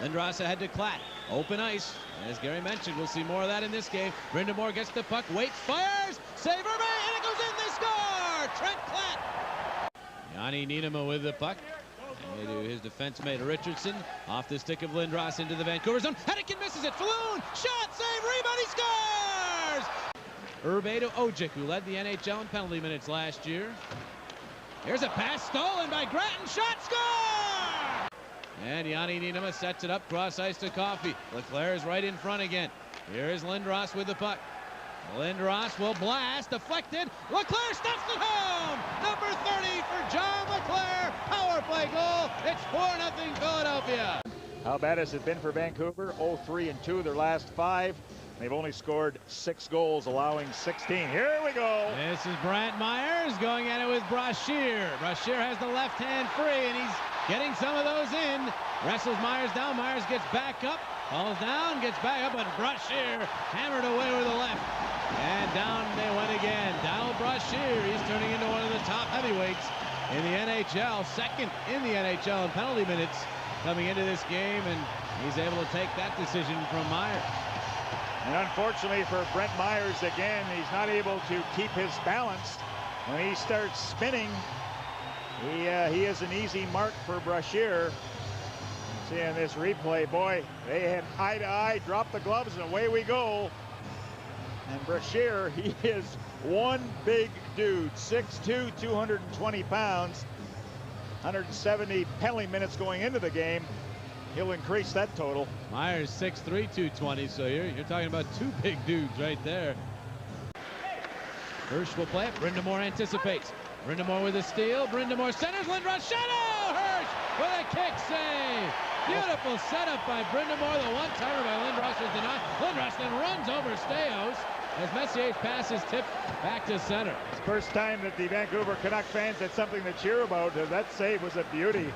Lindros ahead to Klatt. Open ice. As Gary mentioned, we'll see more of that in this game. Brind'Amour gets the puck, waits, fires, save Irving, and it goes in, they score! Trent Klatt. Yanni Niinema with the puck. And to his defense mate Richardson. Off the stick of Lindros into the Vancouver zone. Hennigan misses it. Falloon, shot, save, rebound, he scores! Irbe to Ojik, who led the NHL in penalty minutes last year. Here's a pass stolen by Grattan, shot, score! And Yanni Niinema sets it up, cross ice to Coffey. Leclerc is right in front again. Here is Lindros with the puck. Lindros will blast, deflected. Leclerc stuffs it home! Number 30 for John Leclerc. Power play goal. It's 4-0 Philadelphia. How bad has it been for Vancouver? 0-3-2 their last 5. They've only scored 6 goals, allowing 16. Here we go. This is Brant Myers going at it with Brasher. Brasher has the left hand free, and he's getting some of those in. Wrestles Myers down. Myers gets back up, falls down, gets back up, but Brasher hammered away with the left. And down they went again. Donald Brasher, he's turning into one of the top heavyweights in the NHL. Second in the NHL in penalty minutes coming into this game, and he's able to take that decision from Myers. And unfortunately for Brent Myers, again, he's not able to keep his balance. When he starts spinning, he is an easy mark for Brasher. See in this replay, boy, they had eye to eye, drop the gloves, and away we go. And Brasher, he is one big dude, 6'2", 220 pounds, 170 penalty minutes going into the game. He'll increase that total. Myers 6'3", 220, so you're talking about 2 big dudes right there. Hirsch will play it. Brind'Amour anticipates. Brind'Amour with a steal. Brind'Amour centers. Lindros shadow. Hirsch with a kick save. Beautiful setup by Brind'Amour. The one-timer by Lindros was denied. Lindros then runs over Staios as Messier's pass is tipped back to center. It's the first time that the Vancouver Canuck fans had something to cheer about. That save was a beauty.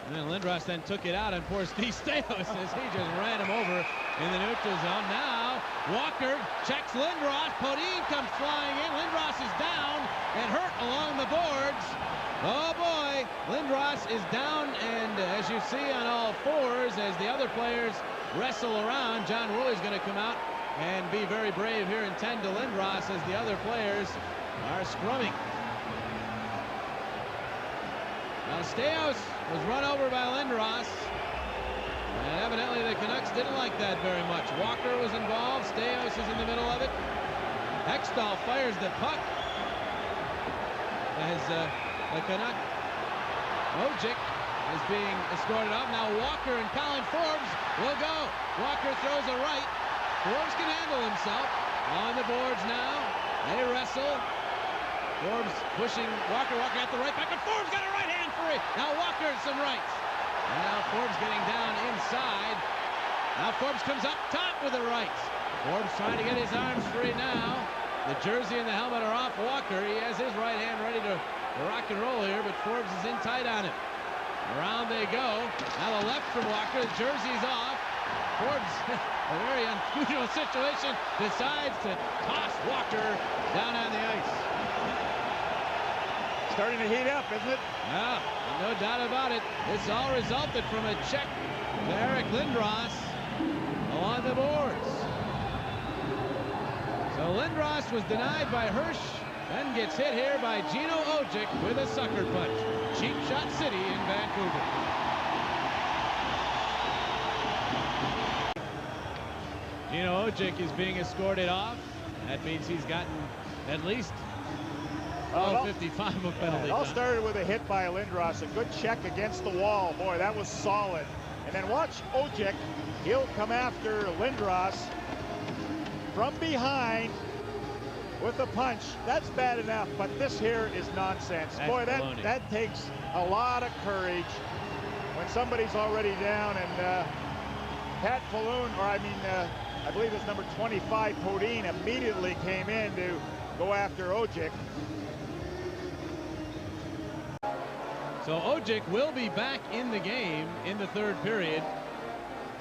And then Lindros then took it out on poor Steve Staios as he just ran him over in the neutral zone. Now Walker checks Lindros. Podine comes flying in. Lindros is down and hurt along the boards. Oh boy, Lindros is down, and as you see on all fours as the other players wrestle around, John Woolley's going to come out and be very brave here and tend to Lindros as the other players are scrumming. Now Staios was run over by Lindros, and evidently the Canucks didn't like that very much. Walker was involved. Staios is in the middle of it. Hextall fires the puck as the Canuck Ojik is being escorted off. Now Walker and Colin Forbes will go. Walker throws a right. Forbes can handle himself. On the boards now. They wrestle. Forbes pushing Walker. Walker at the right back, but Forbes got a right hand free. Now Walker some rights. And now Forbes getting down inside. Now Forbes comes up top with the rights. Forbes trying to get his arms free now. The jersey and the helmet are off Walker. He has his right hand ready to rock and roll here, but Forbes is in tight on him. Around they go. Now the left from Walker. The jersey's off. Forbes, a very unusual situation, decides to toss Walker down on the ice. Starting to heat up, isn't it? Yeah, no doubt about it. This all resulted from a check to Eric Lindros along the boards. So Lindros was denied by Hirsch, then gets hit here by Gino Odjick with a sucker punch. Cheap shot city in Vancouver. Gino Odjick is being escorted off. That means he's gotten at least 55 of penalty. It all started with a hit by Lindros, a good check against the wall. Boy, that was solid. And then watch Ojik. He'll come after Lindros from behind with a punch. That's bad enough, but this here is nonsense. That's boy, baloney. that takes a lot of courage when somebody's already down. And Pat Falloon, or I believe it's number 25, Podine, immediately came in to go after Ojik. So Ojik will be back in the game in the third period.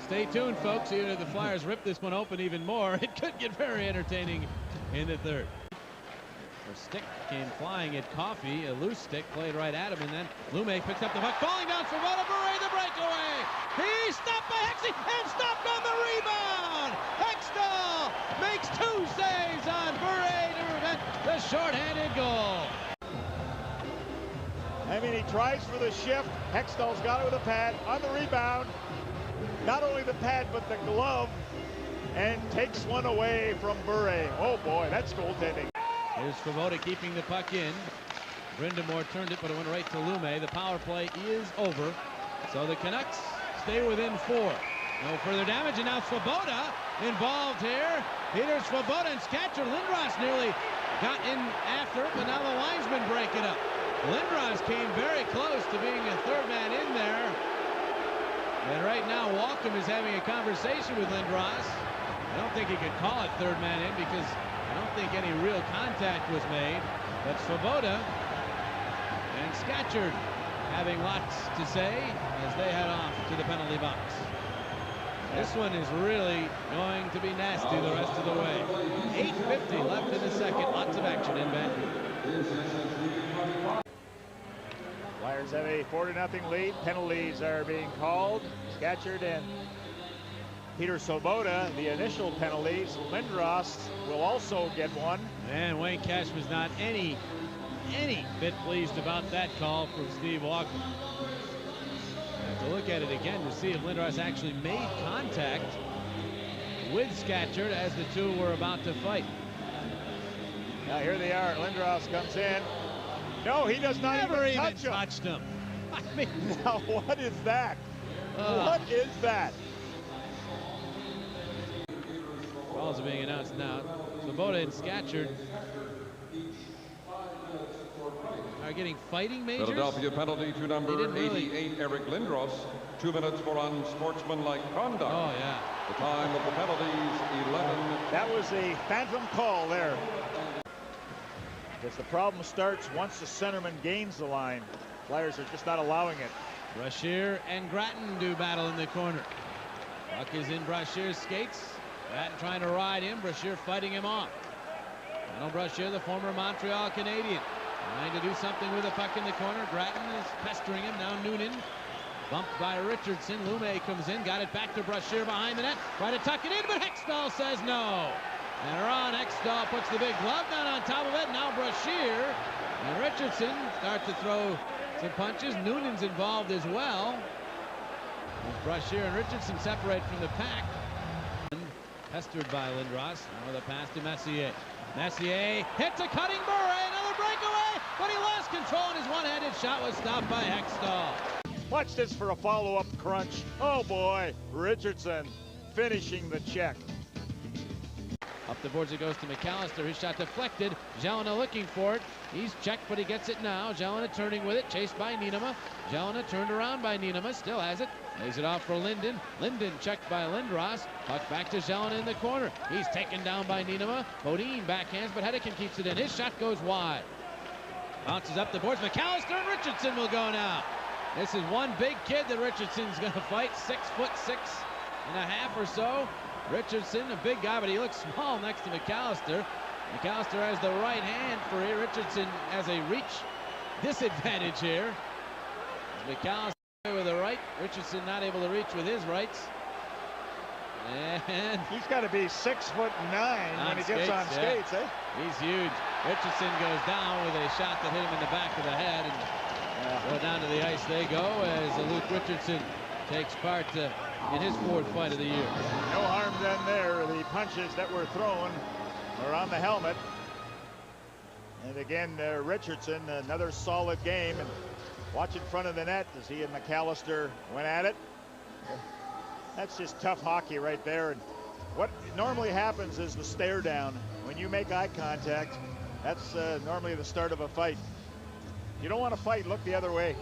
Stay tuned, folks. Even if the Flyers rip this one open even more, it could get very entertaining in the third. Her stick came flying at Coffey. A loose stick played right at him, and then Lume picks up the puck, falling down for Svoboda. Bure the breakaway. He stopped by Hexy and stopped on the rebound. Hextall makes 2 saves on Bure to prevent the shorthanded goal. I mean, he tries for the shift. Hextall's got it with a pad on the rebound. Not only the pad, but the glove, and takes one away from Bure. Oh boy, that's goaltending. Here's Svoboda keeping the puck in. Brindamore turned it, but it went right to Lume. The power play is over. So the Canucks stay within 4. No further damage, and now Svoboda involved here. Peter Svoboda and Skatcher. Lindros nearly got in after it, but now the linesmen break it up. Lindros came very close to being a third man in there. And right now, Walcom is having a conversation with Lindros. I don't think he could call it third man in because I don't think any real contact was made. But Svoboda and Skatcher having lots to say as they head off to the penalty box. This one is really going to be nasty the rest of the way. 8:50 left in the second. Lots of action in Vancouver. Flyers have a 4-0 lead. Penalties are being called. Skatcher and Peter Svoboda, the initial penalties. Lindros will also get one. And Wayne Cash was not any bit pleased about that call from Steve Walcom. To look at it again to see if Lindros actually made contact with Skatcher as the two were about to fight. Now here they are. Lindros comes in. No, he does not even touch him. I mean, now what is that? What is that? Calls are being announced now. Svoboda and Skatcher are getting fighting majors. Philadelphia penalty to number 88, Eric Lindros. 2 minutes for unsportsmanlike conduct. Oh, yeah. The time of the penalties, 11. That was a phantom call there. Because the problem starts once the centerman gains the line. Flyers are just not allowing it. Brasher and Grattan do battle in the corner. Puck is in Brasher's skates. Grattan trying to ride him. Brasher fighting him off. Donald Brasher, the former Montreal Canadian, trying to do something with the puck in the corner. Grattan is pestering him. Now Noonan bumped by Richardson. Lume comes in, got it back to Brasher behind the net. Try to tuck it in, but Hextall says no. And Ron Hextall puts the big glove down on top of it. Now Brasher and Richardson start to throw some punches. Noonan's involved as well. As Brasher and Richardson separate from the pack. Pestered by Lindros. Now with a pass to Messier. Messier hits a cutting Bure. Another breakaway, but he lost control, and his one-handed shot was stopped by Hextall. Watch this for a follow-up crunch. Oh boy, Richardson finishing the check. Up the boards it goes to McAllister. His shot deflected. Jelena looking for it. He's checked, but he gets it now. Jelena turning with it. Chased by Niinema. Jelena turned around by Niinema. Still has it. Lays it off for Linden. Linden checked by Lindros. Puck back to Jelena in the corner. He's taken down by Niinema. Bodine backhands, but Hedekin keeps it in. His shot goes wide. Bounces up the boards. McAllister and Richardson will go now. This is one big kid that Richardson's going to fight. 6'6" and a half or so. Richardson, a big guy, but he looks small next to McAllister. McAllister has the right hand for here. Richardson has a reach disadvantage here. McAllister with the right. Richardson not able to reach with his rights. And he's got to be 6'9" when he gets on skates, eh? He's huge. Richardson goes down with a shot that hit him in the back of the head, and go down to the ice they go as Luke Richardson takes part in his 4th fight of the year. No harm done there. The punches that were thrown are on the helmet. And again, Richardson, another solid game. And watch in front of the net as he and McAllister went at it. That's just tough hockey right there. And what normally happens is the stare down. When you make eye contact, that's normally the start of a fight. You don't want to fight, look the other way.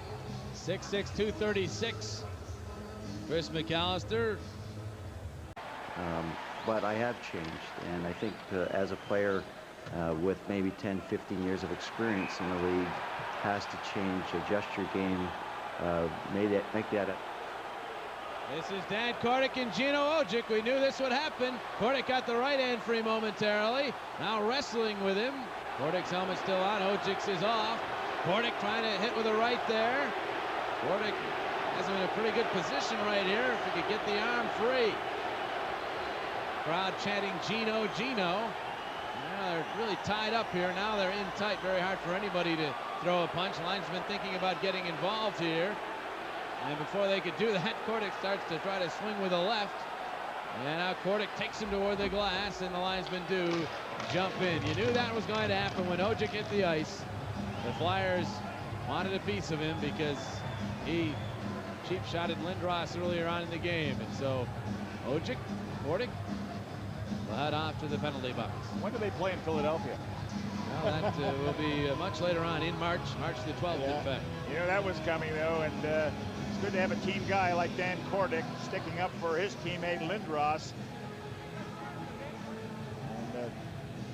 6'6", 236. Chris McAllister. But I have changed, and I think as a player with maybe 10, 15 years of experience in the league, has to change, adjust your game, make that a... This is Dan Cordic and Gino Odjick. We knew this would happen. Cordic got the right hand free momentarily. Now wrestling with him. Cordic's helmet still on. Ojik's is off. Cordic trying to hit with a right there. Cordic has him in a pretty good position right here if he could get the arm free. Crowd chanting Gino, Gino. Yeah, they're really tied up here. Now they're in tight. Very hard for anybody to throw a punch. Linesman thinking about getting involved here. And before they could do that, Cordic starts to try to swing with a left. And now Cordic takes him toward the glass, and the linesmen do jump in. You knew that was going to happen when Ojik hit the ice. The Flyers wanted a piece of him because he cheap-shotted Lindros earlier on in the game. And so Ojik, Cordic will head off to the penalty box. When do they play in Philadelphia? Well, that will be much later on in March the 12th, in fact. You know, that was coming, though, and it's good to have a team guy like Dan Cordic sticking up for his teammate Lindros. And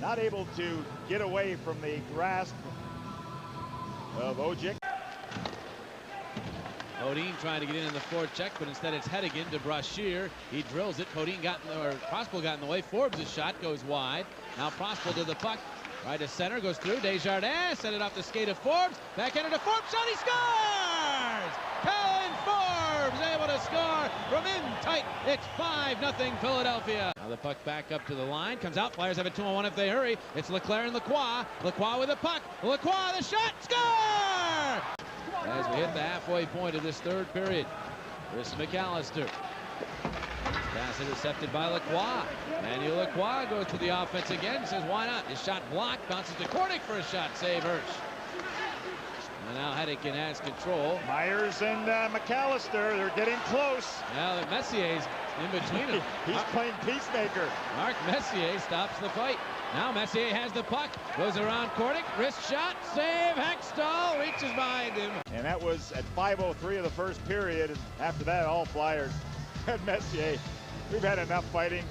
not able to get away from the grasp of Ojik. Podine trying to get in the forecheck, but instead it's Hedigan to Brasher. He drills it. Podine got in the, or Prospel got in the way. Forbes' shot goes wide. Now Prospel to the puck. Right to center, goes through. Desjardins set it off the skate of Forbes. Backhanded to Forbes. Shot, he scores! Colin Forbes able to score from in tight. It's 5-0 Philadelphia. Now the puck back up to the line. Comes out. Flyers have a 2-on-1 if they hurry. It's Leclerc and Lacroix. Lacroix with the puck. Lacroix the shot. Score! As we hit the halfway point of this third period. Chris McAllister. Pass intercepted by Lacroix. Manuel Lacroix goes to the offense again. Says, why not? His shot blocked. Bounces to Cordic for a shot. Save Hirsch. And now Hedigan has control. Myers and McAllister, they're getting close. Now Messier's in between them. He's playing peacemaker. Mark Messier stops the fight. Now Messier has the puck. Goes around Cordic. Wrist shot. Save. Hextall reaches behind him. And that was at 5:03 of the first period. And after that, all Flyers had Messier. We've had enough fighting.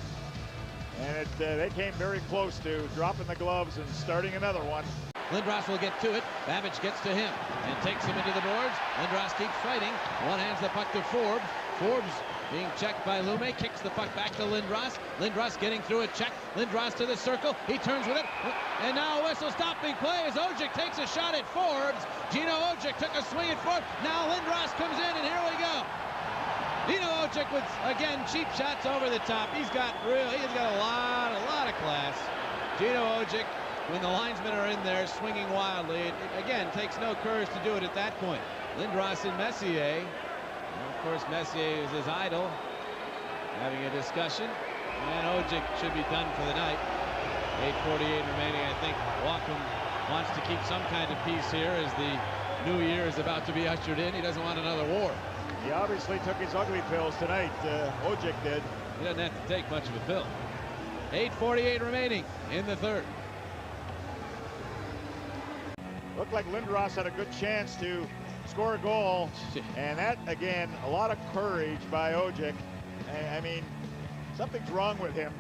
And they came very close to dropping the gloves and starting another one. Lindros will get to it. Babbage gets to him and takes him into the boards. Lindros keeps fighting. One hands the puck to Forbes. Forbes being checked by Lume. Kicks the puck back to Lindros. Lindros getting through a check. Lindros to the circle. He turns with it. And now a whistle stopping play as Ojik takes a shot at Forbes. Gino Odjick took a swing at Forbes. Now Lindros comes in, and here we go. Gino Odjick with, again, cheap shots over the top. He's got a lot of class. Gino Odjick, when the linesmen are in there swinging wildly, it again takes no courage to do it at that point. Lindros and Messier. And of course, Messier is his idol, having a discussion. And Ojik should be done for the night. 8:48 remaining. I think Walkham wants to keep some kind of peace here as the new year is about to be ushered in. He doesn't want another war. He obviously took his ugly pills tonight. Ojik did. He doesn't have to take much of a pill. 8:48 remaining in the third. Looked like Lindros had a good chance to score a goal. And that, again, a lot of courage by Ojik. I mean, something's wrong with him.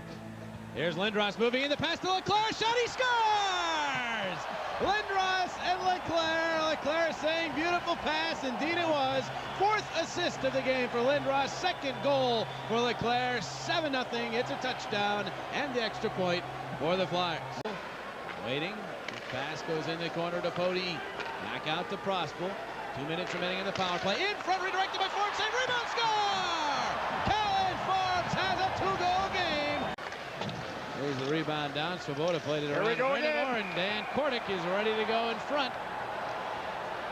Here's Lindros moving in the pass to Leclerc. Shot, he scores! Lindros and Leclerc. Leclerc saying beautiful pass. Indeed it was. Fourth assist of the game for Lindros. Second goal for Leclerc. 7-0. It's a touchdown and the extra point for the Flyers. Waiting. Pass goes in the corner to Podine. Back out to Prospel. 2 minutes remaining in the power play. In front, redirected by Forbes. Save, rebound, score! Colin Forbes has a 2-goal game. There's the rebound down. Svoboda played it around. And Dan Cordic is ready to go in front.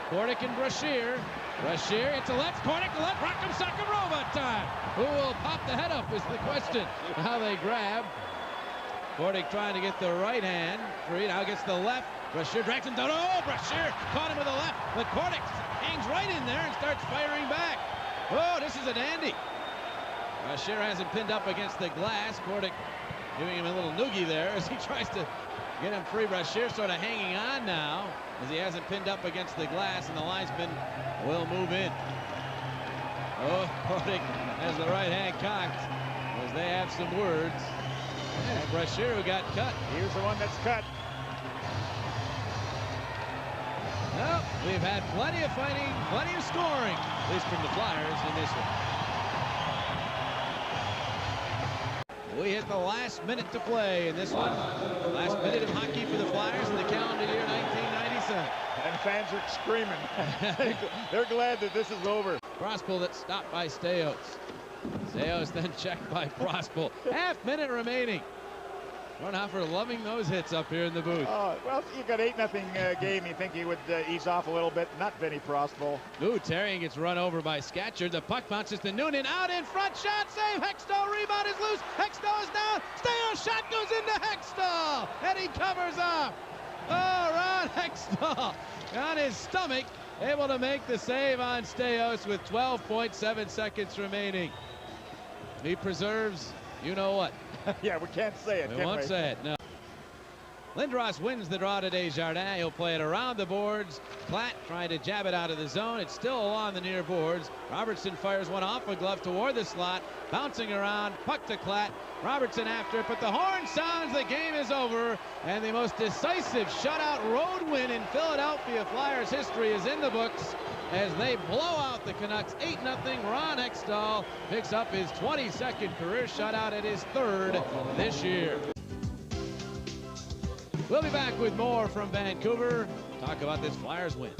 Cordic and Brasher. Brasher, it's a left. Cordic, the left. Rock'em sock'em robot time. Who will pop the head up is the question. How they grab. Cordic trying to get the right hand free. Now gets the left. Brasher drags him down. Oh, Brasher caught him with the left. But Cordic hangs right in there and starts firing back. Oh, this is a dandy. Brasher has him pinned up against the glass. Cordic giving him a little noogie there as he tries to get him free. Brasher sort of hanging on now as he has him pinned up against the glass, and the linesman will move in. Oh, Cordic has the right hand cocked as they have some words. And Brasher who got cut. Here's the one that's cut. Well, we've had plenty of fighting, plenty of scoring, at least from the Flyers in this one. We hit the last minute to play in this one. Last minute of hockey for the Flyers in the calendar year 1997. And fans are screaming. They're glad that this is over. Prospel that stopped by Staios. Staios then checked by Prospel. Half minute remaining. Ronhofer loving those hits up here in the booth. Well, you got 8-0 game. You think he would ease off a little bit. Not Vinny Prospel. Ooh, Terrien gets run over by Scatchard. The puck bounces to Noonan. Out in front. Shot save. Hextall. Rebound is loose. Hextall is down. Staios shot goes into Hextall. And he covers up. Oh, Ron Hextall on his stomach. Able to make the save on Staios with 12.7 seconds remaining. He preserves, you know what. Yeah, we can't say it. We won't say it, no. Lindros wins the draw to Desjardins. He'll play it around the boards. Klatt trying to jab it out of the zone. It's still along the near boards. Robertson fires one off a glove toward the slot. Bouncing around, puck to Klatt. Robertson after it, but the horn sounds. The game is over. And the most decisive shutout road win in Philadelphia Flyers history is in the books as they blow out the Canucks 8-0. Ron Hextall picks up his 22nd career shutout and his 3rd this year. We'll be back with more from Vancouver. Talk about this Flyers win.